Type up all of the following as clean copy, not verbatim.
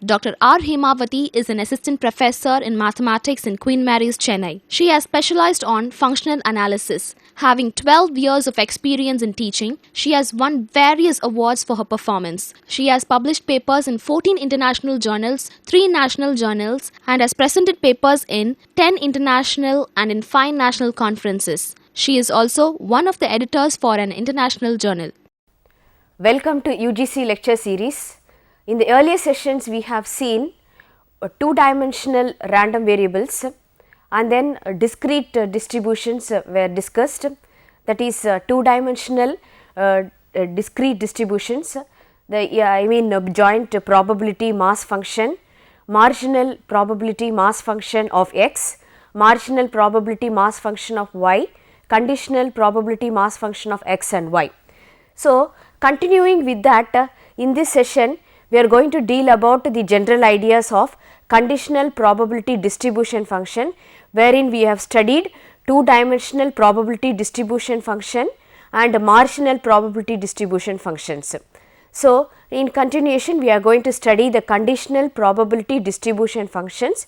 Dr. R. Hemavati is an assistant professor in mathematics in Queen Mary's, Chennai. She has specialized on functional analysis. Having 12 years of experience in teaching, she has won various awards for her performance. She has published papers in 14 international journals, 3 national journals, and has presented papers in 10 international and in 5 national conferences. She is also one of the editors for an international journal. Welcome to UGC lecture series. In the earlier sessions we have seen two-dimensional random variables and then discrete distributions were discussed, that is two-dimensional discrete distributions, joint probability mass function, marginal probability mass function of x, marginal probability mass function of y, conditional probability mass function of x and y. So, continuing with that, in this session we are going to deal about the general ideas of conditional probability distribution function, wherein we have studied two-dimensional probability distribution function and marginal probability distribution functions. So, in continuation we are going to study the conditional probability distribution functions,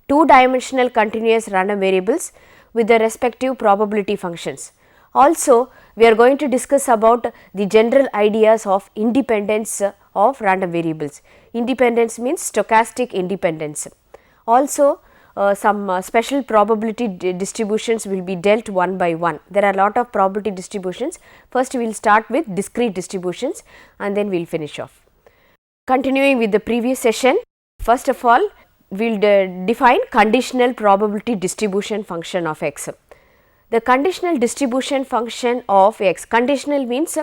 two-dimensional continuous random variables with the respective probability functions. Also, we are going to discuss about the general ideas of independence of random variables. Independence means stochastic independence. Also, some special probability distributions will be dealt one by one. There are a lot of probability distributions. First, we will start with discrete distributions and then we will finish off. Continuing with the previous session, first of all, we will define conditional probability distribution function of x. The conditional distribution function of x, conditional means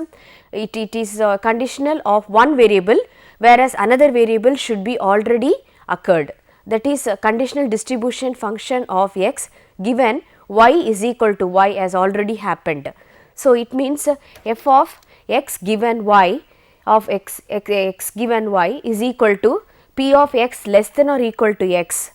it is conditional of one variable, whereas another variable should be already occurred. That is conditional distribution function of x given y is equal to y has already happened. So, it means f of x given y of x given y is equal to p of x less than or equal to x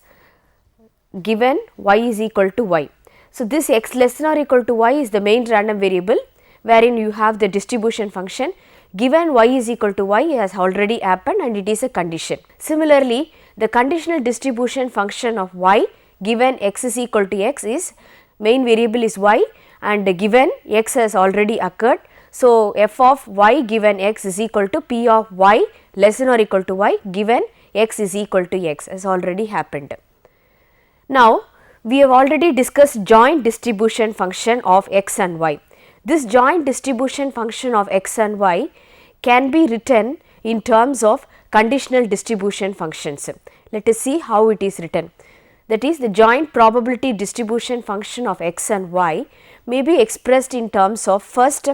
given y is equal to y. So, this x less than or equal to y is the main random variable, wherein you have the distribution function given y is equal to y has already happened and it is a condition. Similarly, the conditional distribution function of y given x is equal to x is main variable is y and given x has already occurred. So, f of y given x is equal to p of y less than or equal to y given x is equal to x has already happened. Now, we have already discussed joint distribution function of x and y. This joint distribution function of x and y can be written in terms of conditional distribution functions. Let us see how it is written. That is, the joint probability distribution function of x and y may be expressed in terms of first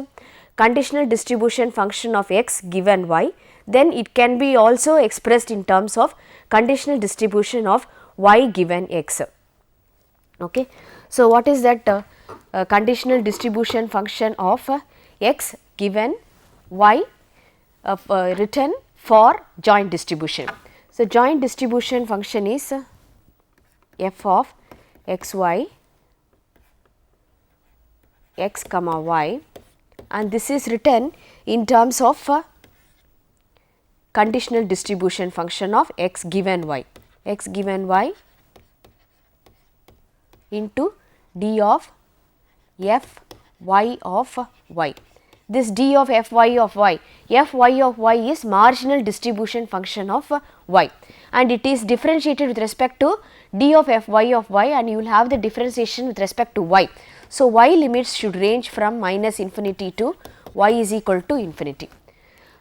conditional distribution function of x given y, then it can be also expressed in terms of conditional distribution of y given x. Okay. So, what is that conditional distribution function of x given y written for joint distribution? So, joint distribution function is f of x y x comma y, and this is written in terms of conditional distribution function of x given y into d of f y of y. This d of f y of y is marginal distribution function of y and it is differentiated with respect to d of f y of y, and you will have the differentiation with respect to y. So, y limits should range from minus infinity to y is equal to infinity.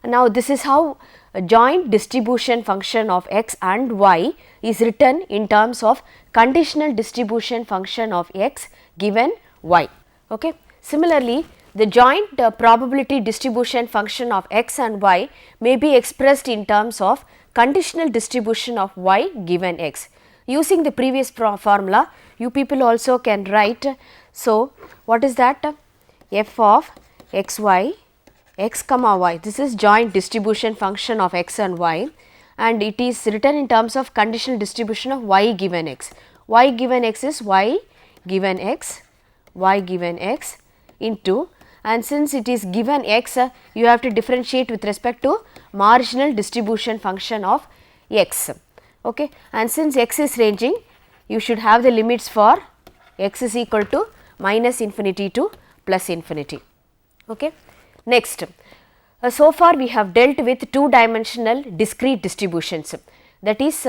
Now, this is how a joint distribution function of x and y is written in terms of conditional distribution function of x given y. Okay. Similarly, the joint probability distribution function of x and y may be expressed in terms of conditional distribution of y given x. Using the previous formula, you people also can write. So, what is that? F of x y x comma y, this is joint distribution function of x and y, and it is written in terms of conditional distribution of y given x. Y given x is y given x into, and since it is given x, you have to differentiate with respect to marginal distribution function of x. okay, and since x is ranging, you should have the limits for x is equal to minus infinity to plus infinity. Okay. Next, so far we have dealt with two dimensional discrete distributions, that is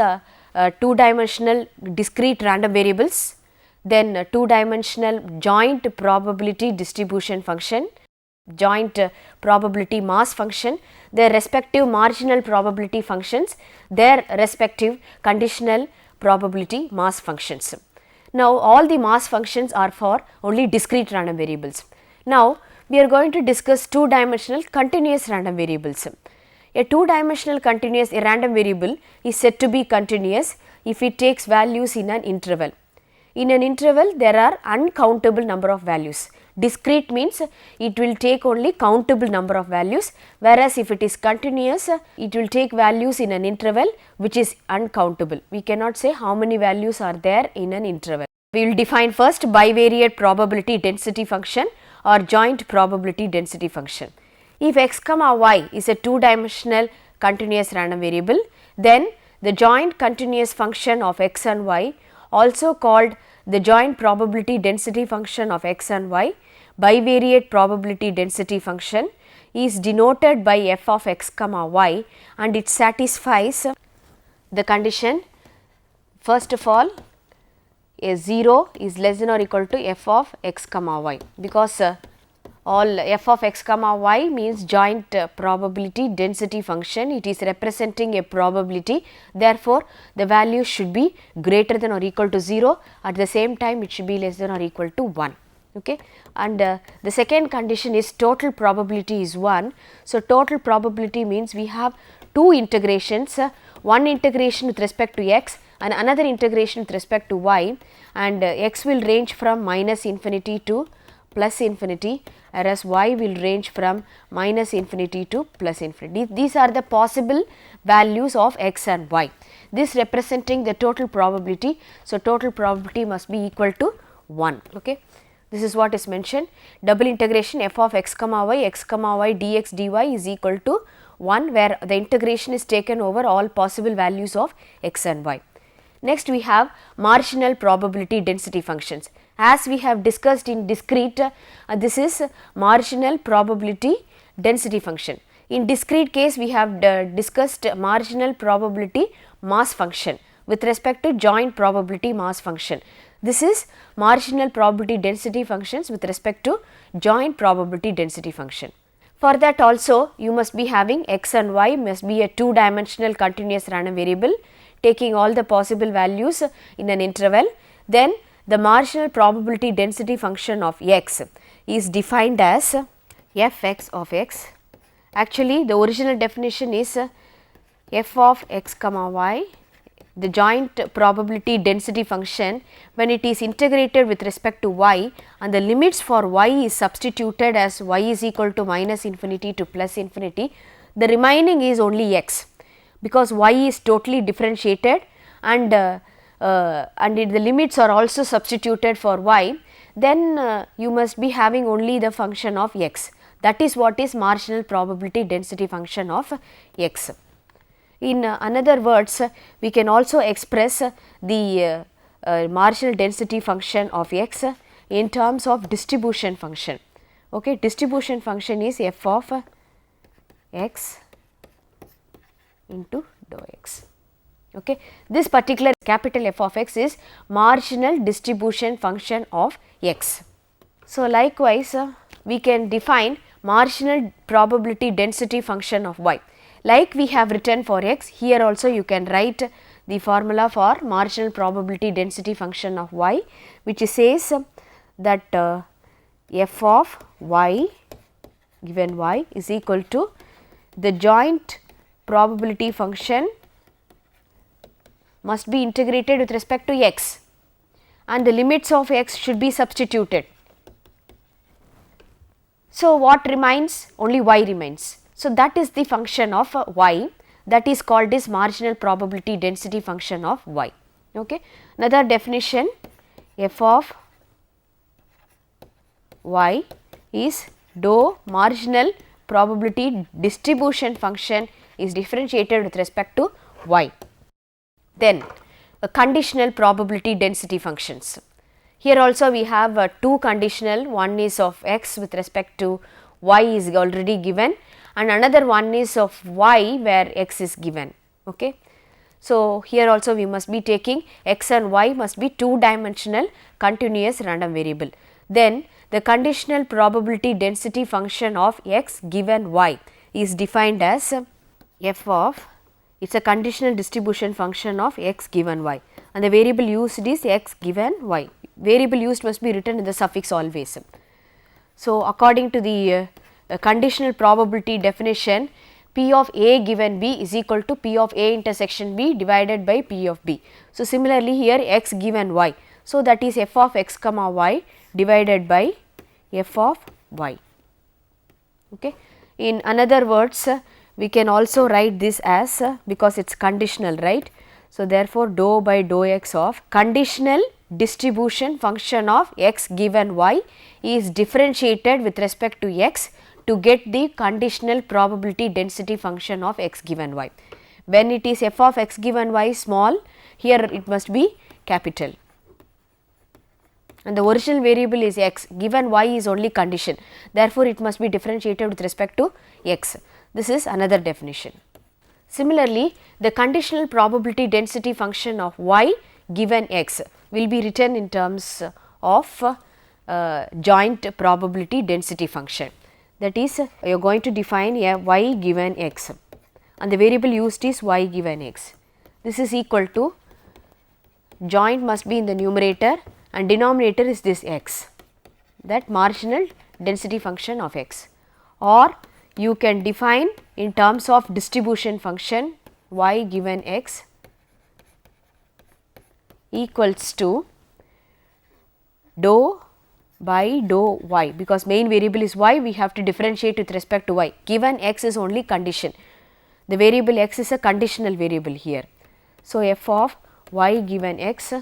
two dimensional discrete random variables, then two dimensional joint probability distribution function, joint probability mass function, their respective marginal probability functions, their respective conditional probability mass functions. Now, all the mass functions are for only discrete random variables. Now, we are going to discuss two dimensional continuous random variables. A two dimensional continuous random variable is said to be continuous if it takes values in an interval. In an interval, there are uncountable number of values. Discrete means it will take only countable number of values, whereas if it is continuous, it will take values in an interval which is uncountable. We cannot say how many values are there in an interval. We will define first bivariate probability density function or joint probability density function. If x comma y is a two dimensional continuous random variable, then the joint continuous function of x and y, also called the joint probability density function of x and y, bivariate probability density function, is denoted by f of x comma y, and it satisfies the condition, first of all, a 0 is less than or equal to f of x comma y, because all f of x comma y means joint probability density function, it is representing a probability, therefore, the value should be greater than or equal to 0, at the same time it should be less than or equal to 1. Okay. And the second condition is total probability is 1. So, total probability means we have two integrations, one integration with respect to x and another integration with respect to y, and x will range from minus infinity to plus infinity, whereas y will range from minus infinity to plus infinity. These are the possible values of x and y, this representing the total probability. So, total probability must be equal to 1. Okay. This is what is mentioned, double integration f of x comma y dx dy is equal to 1, where the integration is taken over all possible values of x and y. Next, we have marginal probability density functions. As we have discussed in discrete, this is marginal probability density function. In discrete case, we have discussed marginal probability mass function with respect to joint probability mass function. This is marginal probability density functions with respect to joint probability density function. For that also, you must be having x and y must be a two dimensional continuous random variable taking all the possible values in an interval. Then the marginal probability density function of x is defined as f(x) of x. Actually, the original definition is f of x comma y, the joint probability density function, when it is integrated with respect to y and the limits for y is substituted as y is equal to minus infinity to plus infinity, the remaining is only x, because y is totally differentiated and the limits are also substituted for y, then you must be having only the function of x. That is what is marginal probability density function of x. In another words, we can also express the marginal density function of x in terms of distribution function. Okay, distribution function is f of x into dou x. Okay. This particular capital F of x is marginal distribution function of x. So, likewise we can define marginal probability density function of y. Like we have written for x, here also you can write the formula for marginal probability density function of y, which says that f of y given y is equal to the joint probability function must be integrated with respect to x and the limits of x should be substituted. So, what remains? Only y remains. So, that is the function of y, that is called as marginal probability density function of y. Okay. Another definition, f of y is dou marginal probability distribution function is differentiated with respect to y. Then conditional probability density functions. Here also we have two conditional, one is of x with respect to y is already given, and another one is of y where x is given. Okay. So, here also we must be taking x and y must be two dimensional continuous random variable. Then the conditional probability density function of x given y is defined as f of, it is a conditional distribution function of x given y, and the variable used is x given y. Variable used must be written in the suffix always. So, according to the conditional probability definition, P of A given B is equal to P of A intersection B divided by P of B. So, similarly here x given y. So, that is f of x comma y divided by f of y. Okay. In another words, we can also write this as because it is conditional, right. So, therefore, dou by dou x of conditional distribution function of x given y is differentiated with respect to x to get the conditional probability density function of x given y. When it is f of x given y small, here it must be capital, and the original variable is x, given y is only condition, therefore, it must be differentiated with respect to x. This is another definition. Similarly, the conditional probability density function of y given x will be written in terms of joint probability density function. That is, you are going to define a y given x and the variable used is y given x. This is equal to, joint must be in the numerator and denominator is this x, that marginal density function of x, or you can define in terms of distribution function y given x equals to dou by dou y, because main variable is y, we have to differentiate with respect to y, given x is only condition, the variable x is a conditional variable here. So, f of y given x,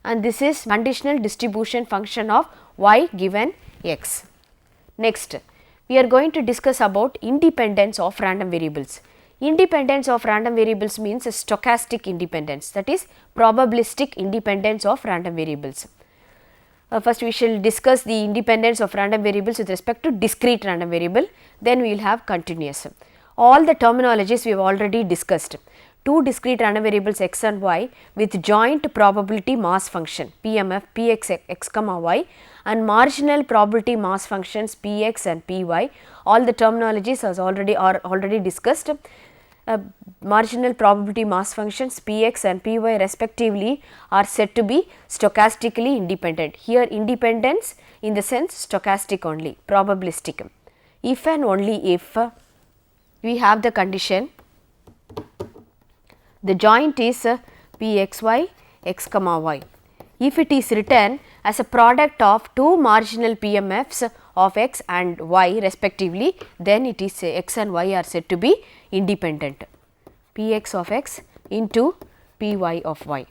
and this is conditional distribution function of y given x. Next, we are going to discuss about independence of random variables. Independence of random variables means a stochastic independence, that is probabilistic independence of random variables. First we shall discuss the independence of random variables with respect to discrete random variable, then we will have continuous. All the terminologies we have already discussed. Two discrete random variables x and y with joint probability mass function PMF Px x comma y and marginal probability mass functions Px and Py, all the terminologies are already discussed. Marginal probability mass functions Px and Py respectively are said to be stochastically independent. Here independence in the sense stochastic only, probabilistic. If and only if we have the condition, the joint is Pxy x comma y. If it is written as a product of two marginal PMFs of x and y respectively, then it is x and y are said to be independent, Px of x into Py of y.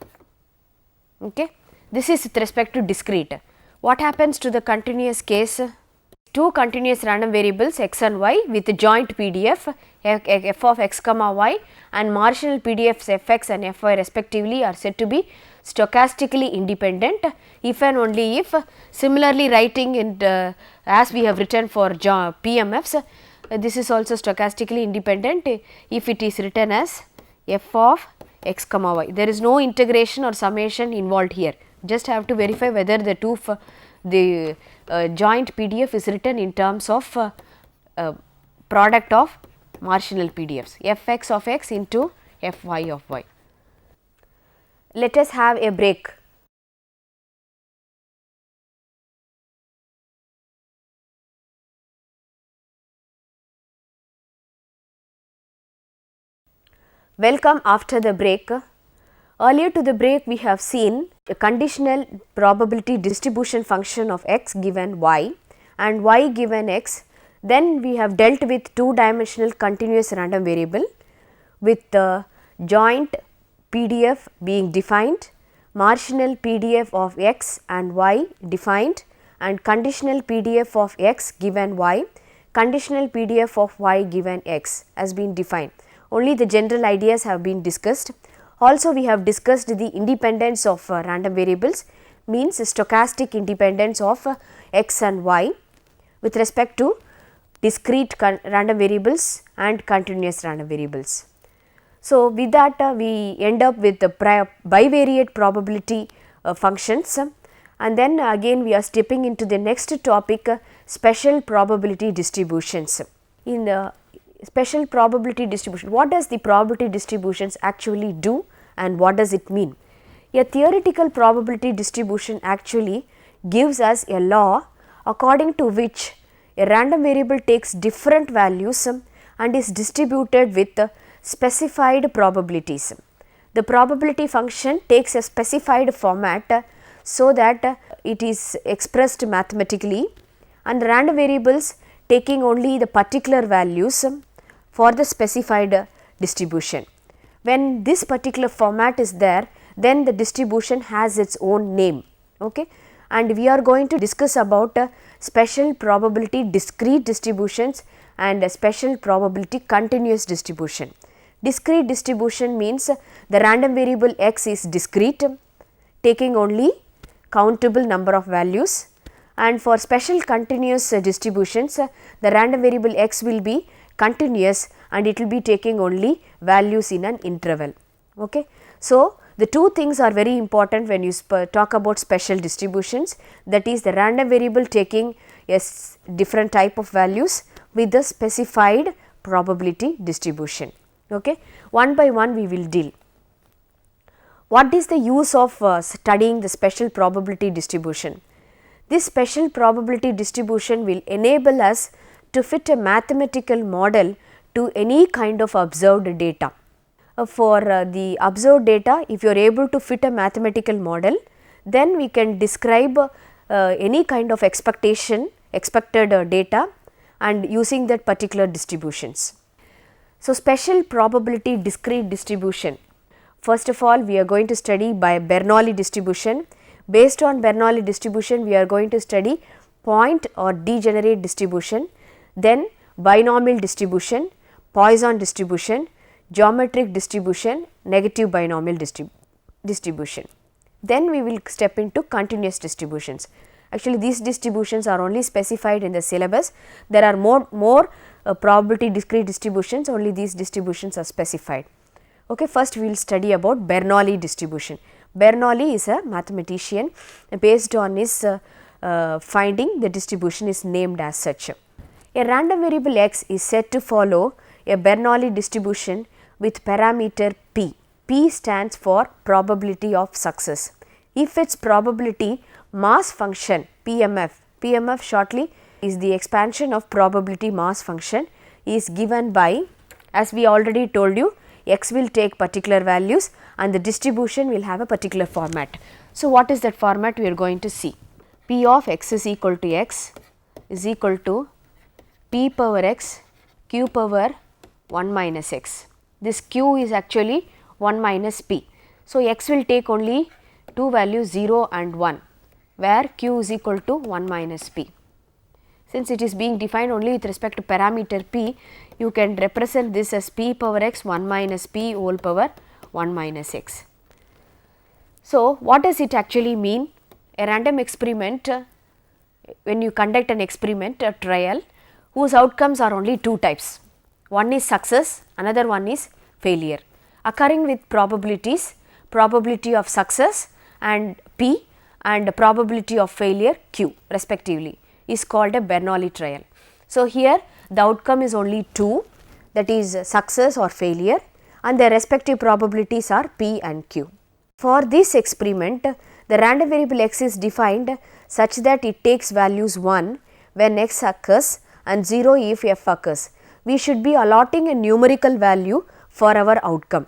Okay. This is with respect to discrete. What happens to the continuous case? Two continuous random variables x and y with joint PDF f of x comma y and marginal PDFs fx and fy respectively are said to be stochastically independent if and only if, similarly writing in as we have written for PMFs, this is also stochastically independent if it is written as f of x comma y. There is no integration or summation involved here, just have to verify whether the joint PDF is written in terms of product of marginal PDFs fx of x into fy of y. Let us have a break. Welcome after the break. Earlier to the break we have seen a conditional probability distribution function of x given y and y given x. Then we have dealt with two dimensional continuous random variable with the joint PDF being defined, marginal PDF of x and y defined, and conditional PDF of x given y, conditional PDF of y given x has been defined. only the general ideas have been discussed. Also we have discussed the independence of random variables, means stochastic independence of x and y with respect to discrete random variables and continuous random variables. So, with that we end up with the bivariate probability functions, and then again we are stepping into the next topic, special probability distributions. In special probability distribution, what does the probability distributions actually do and what does it mean? A theoretical probability distribution actually gives us a law according to which a random variable takes different values and is distributed with specified probabilities. The probability function takes a specified format so that it is expressed mathematically, and the random variables taking only the particular values for the specified distribution. When this particular format is there, then the distribution has its own name. Okay? And we are going to discuss about special probability discrete distributions and special probability continuous distribution. Discrete distribution means the random variable x is discrete, taking only countable number of values, and for special continuous distributions the random variable x will be continuous and it will be taking only values in an interval. Okay. So, the two things are very important when you talk about special distributions, that is the random variable taking a different type of values with the specified probability distribution. Okay. One by one we will deal. What is the use of studying the special probability distribution? This special probability distribution will enable us to fit a mathematical model to any kind of observed data. For the observed data, if you are able to fit a mathematical model, then we can describe any kind of expected data and using that particular distributions. So, special probability discrete distribution. First of all, we are going to study by Bernoulli distribution. Based on Bernoulli distribution, we are going to study point or degenerate distribution, then binomial distribution, Poisson distribution, geometric distribution, negative binomial distribution. Then we will step into continuous distributions. Actually, these distributions are only specified in the syllabus. There are more probability discrete distributions, only these distributions are specified. Okay, first we will study about Bernoulli distribution. Bernoulli is a mathematician. Based on his finding, the distribution is named as such. A random variable x is said to follow a Bernoulli distribution with parameter p. P stands for probability of success. If its probability mass function PMF shortly is the expansion of probability mass function, is given by, as we already told you, x will take particular values and the distribution will have a particular format. So, what is that format we are going to see? P of x is equal to x is equal to p power x q power 1 minus x. This q is actually 1 minus p. So, x will take only two values 0 and 1, where q is equal to 1 minus p. Since it is being defined only with respect to parameter p, you can represent this as p power x 1 minus p whole power 1 minus x. So, what does it actually mean? A random experiment, when you conduct an experiment, a trial, whose outcomes are only two types. One is success, another one is failure, occurring with probabilities, probability of success and p and probability of failure q respectively, is called a Bernoulli trial. So, here the outcome is only two, that is success or failure, and their respective probabilities are p and q. For this experiment, the random variable x is defined such that it takes values 1 when x occurs and 0 if f occurs. We should be allotting a numerical value for our outcome.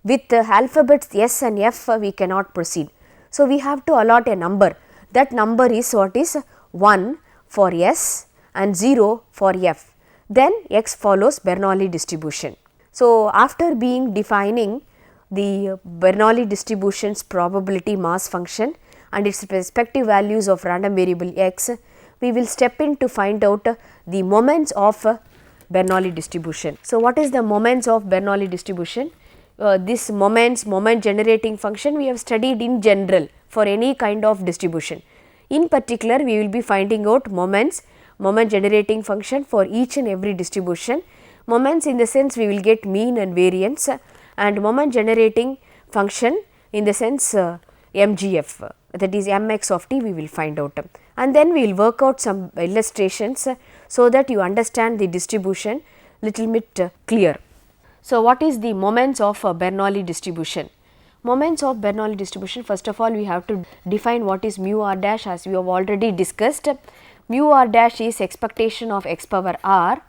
With the alphabets S and F, we cannot proceed. So, we have to allot a number. That number is what is 1 for S and 0 for F. Then x follows Bernoulli distribution. So, after defining the Bernoulli distribution's probability mass function and its respective values of random variable x, we will step in to find out the moments of Bernoulli distribution. So, what is the moments of Bernoulli distribution? This moment generating function we have studied in general for any kind of distribution. In particular, we will be finding out moment generating function for each and every distribution. Moments in the sense we will get mean and variance, and moment generating function in the sense MGF, that is mx of t we will find out, and then we will work out some illustrations so that you understand the distribution little bit clear. So, what is the moments of Bernoulli distribution? Moments of Bernoulli distribution, first of all we have to define what is mu r dash, as we have already discussed. Mu r dash is expectation of x power r.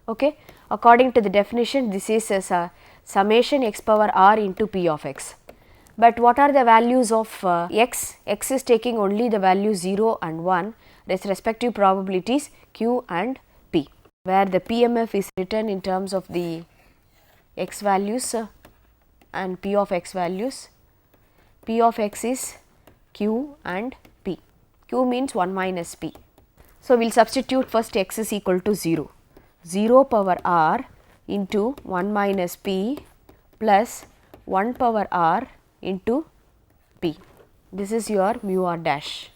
Okay. According to the definition, this is a summation x power r into p of x. But what are the values of x? X is taking only the value 0 and 1 with respective probabilities q and p, where the PMF is written in terms of the x values and p of x values. P of x is q and p. Q means 1 minus p. So, we will substitute first x is equal to 0. 0 power r into 1 minus p plus 1 power r into p. This is your mu r dash.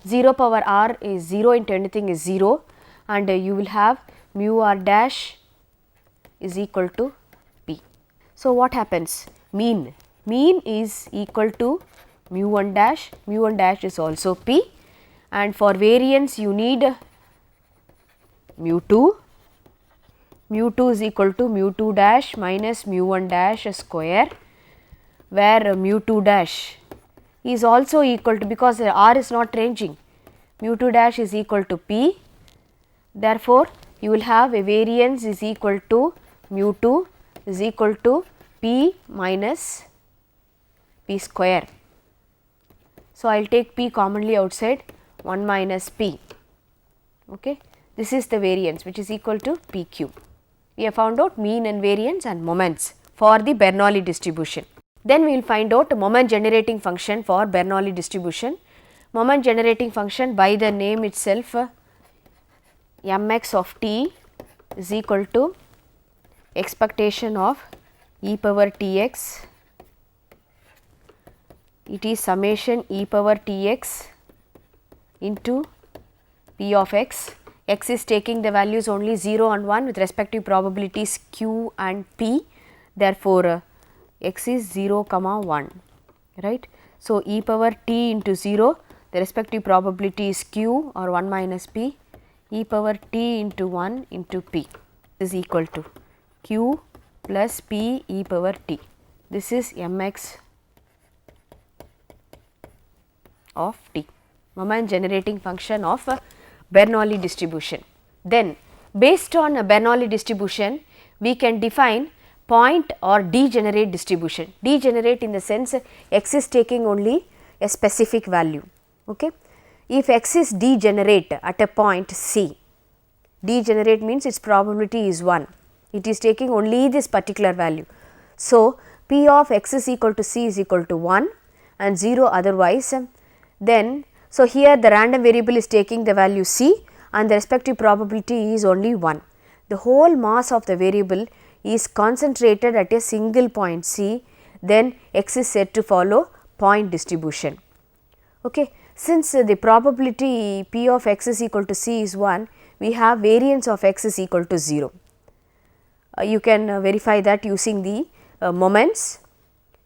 0 power r is 0 into anything is 0, and you will have mu r dash is equal to p. So, what happens? Mean is equal to mu 1 dash is also p, and for variance you need mu 2 is equal to mu 2 dash minus mu 1 dash square, where mu 2 dash is also equal to, because r is not ranging, mu 2 dash is equal to p. Therefore, you will have a variance is equal to mu 2 is equal to p minus p square. So, I will take p commonly outside, 1 minus p. Okay. This is the variance which is equal to p q. We have found out mean and variance and moments for the Bernoulli distribution. Then we will find out moment generating function for Bernoulli distribution. Moment generating function by the name itself, mx of t is equal to expectation of e power tx, it is summation e power tx into p of x. X is taking the values only 0 and 1 with respective probabilities q and p. Therefore, x is 0 comma 1, right. So, e power t into 0, the respective probability is q or 1 minus p, e power t into 1 into p is equal to q plus p e power t. This is mx of t, moment generating function of Bernoulli distribution. Then, based on a Bernoulli distribution, we can define point or degenerate distribution. Degenerate in the sense x is taking only a specific value. Okay. If x is degenerate at a point c, degenerate means its probability is 1, it is taking only this particular value. So, p of x is equal to c is equal to 1 and 0 otherwise, then so here the random variable is taking the value c and the respective probability is only 1. The whole mass of the variable is concentrated at a single point c, then x is said to follow point distribution. Okay. Since the probability p of x is equal to c is 1, we have variance of x is equal to 0. You can verify that using the moments.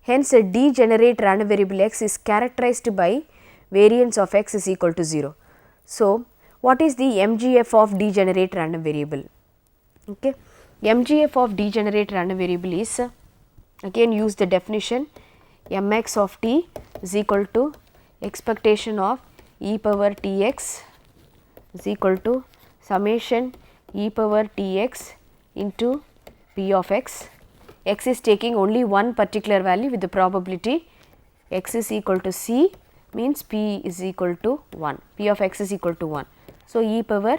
Hence, a degenerate random variable x is characterized by variance of x is equal to 0. So, what is the MGF of degenerate random variable? Okay. MGF of degenerate random variable is, again use the definition, mx of t is equal to expectation of e power tx is equal to summation e power tx into p of x. X is taking only one particular value with the probability x is equal to c, means p is equal to 1, p of x is equal to 1. So, e power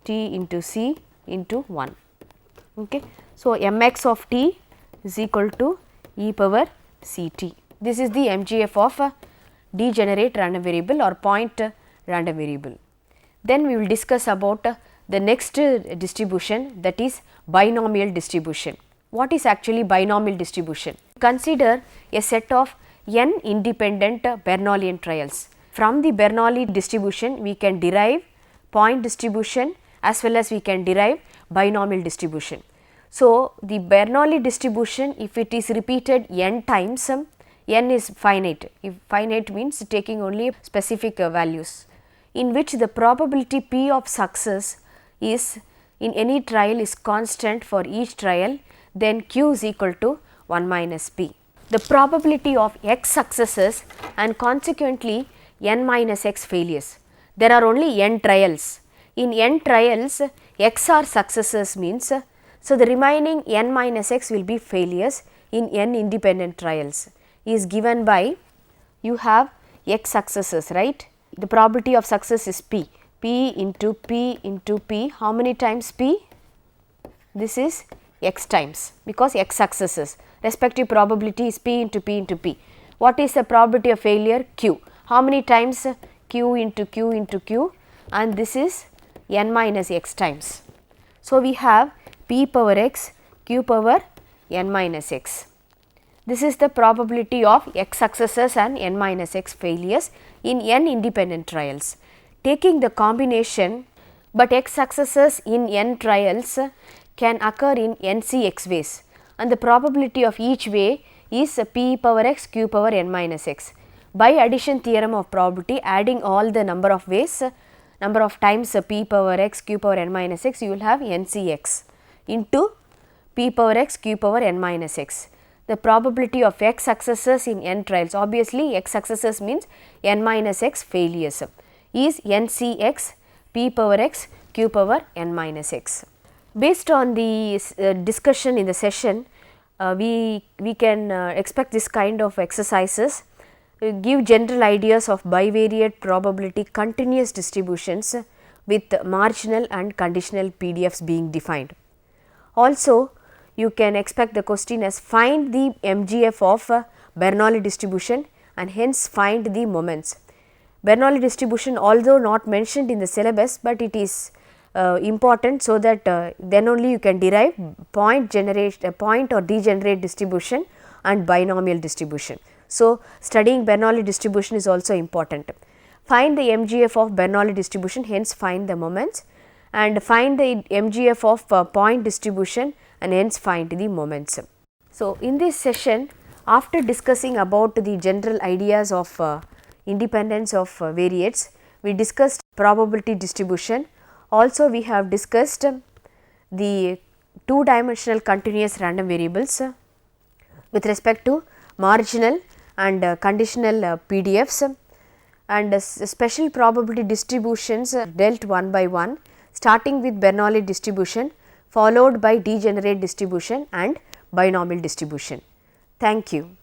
t into c into 1. Okay. So, mx of t is equal to e power c t. This is the MGF of a degenerate random variable or point random variable. Then we will discuss about the next distribution, that is binomial distribution. What is actually binomial distribution? Consider a set of n independent Bernoullian trials. From the Bernoulli distribution we can derive point distribution as well as we can derive binomial distribution. So, the Bernoulli distribution, if it is repeated n times, n is finite. If finite means taking only specific values, in which the probability p of success is in any trial is constant for each trial, then q is equal to 1 minus p. The probability of x successes and consequently n minus x failures. There are only n trials. In n trials, x are successes means, so the remaining n minus x will be failures in n independent trials, is given by, you have x successes, right. The probability of success is p, p into p into p. How many times p? This is x times, because x successes, respective probability is p into p into p. What is the probability of failure? Q. How many times? Q into q into q, and this is n minus x times. So, we have p power x, q power n minus x. This is the probability of x successes and n minus x failures in n independent trials. Taking the combination, but x successes in n trials can occur in n c x ways, and the probability of each way is p power x, q power n minus x. By addition theorem of probability, adding all the number of ways, number of times p power x, q power n minus x, you will have n c x into p power x, q power n minus x. The probability of x successes in n trials, obviously x successes means n minus x failures, is n c x p power x, q power n minus x. Based on the discussion in the session, we can expect this kind of exercises, give general ideas of bivariate probability continuous distributions with marginal and conditional PDFs being defined. Also, you can expect the question as find the MGF of Bernoulli distribution and hence find the moments. Bernoulli distribution, although not mentioned in the syllabus, but it is important, so that then only you can derive point or degenerate distribution and binomial distribution. So, studying Bernoulli distribution is also important. Find the MGF of Bernoulli distribution, hence find the moments, and find the MGF of point distribution and hence find the moments. So, in this session, after discussing about the general ideas of independence of variates, we discussed probability distribution. Also, we have discussed the two-dimensional continuous random variables with respect to marginal and conditional PDFs, and special probability distributions dealt one by one, starting with Bernoulli distribution followed by degenerate distribution and binomial distribution. Thank you.